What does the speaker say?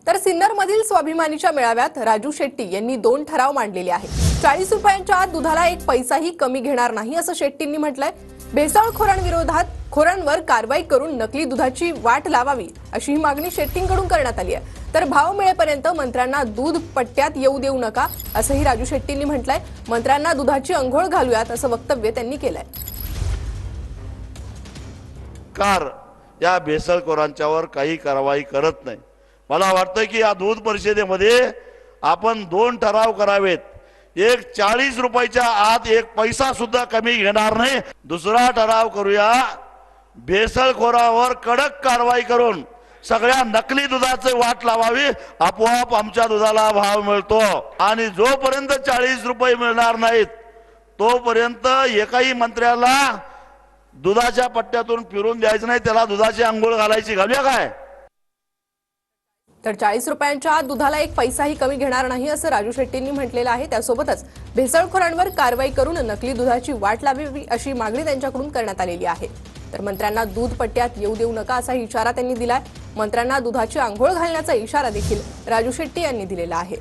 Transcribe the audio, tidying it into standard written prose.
तर सिन्नरमधील स्वाभिमानीच्या मेळाव्यात राजू शेट्टी यांनी 2 ठराव मांडलेले आहेत। 40 रुपयांच्या आत दुधाला 1 पैसाही कमी घेणार नाही असं शेट्टींनी म्हटलंय। भेसळखोरांविरोधात खोरांवर कारवाई करून नकली दुधाची वाट लावावी अशी ही मागणी शेट्टींकडून करण्यात आली आहे। तर भाव मिळेपर्यंत मंत्र्यांना दूध पट्ट्यात येऊ देऊ नका असंही राजू शेट्टींनी म्हटलंय। मंत्र्यांना दुधाची अंघोळ घालूयात असं वक्तव्य त्यांनी केलंय। या भेसळखोरांच्यावर काही कारवाई करत नाही। मला वाटतं की या दूध परिषदेमध्ये आपण 2 ठराव करावेत। एक 40 रुपयाच्या आत 1 पैसा सुद्धा कमी घेणार नाही। दुसरा ठराव करूया, भेसळखोरावर कडक कारवाई करून सगळ्या नकली दुधाचे वाट लावावी, आपोआप आमच्या दुधाला भाव मिळतो। आणि जोपर्यंत 40 रुपये मिळणार नाहीत तोपर्यंत एकाही मंत्र्याला दुधाच्या पट्ट्यातून फिरून द्यायचं नाही, त्याला दुधाची अंघोळ घालायची। घालूया काय? तर 40 रुपयांच्या आत दुधाला 1 पैसाही कमी घेणार नाही असं राजू शेट्टींनी म्हटलेलं आहे। त्यासोबतच भेसळखोरांवर कारवाई करून नकली दुधाची वाट लावावी अशी मागणी त्यांच्याकडून करण्यात आलेली आहे। तर मंत्र्यांना दूध पट्ट्यात येऊ देऊ नका असा इशारा त्यांनी दिलाय। मंत्र्यांना दुधाची अंघोळ घालण्याचा इशारा देखील राजू शेट्टी यांनी दिलेला आहे।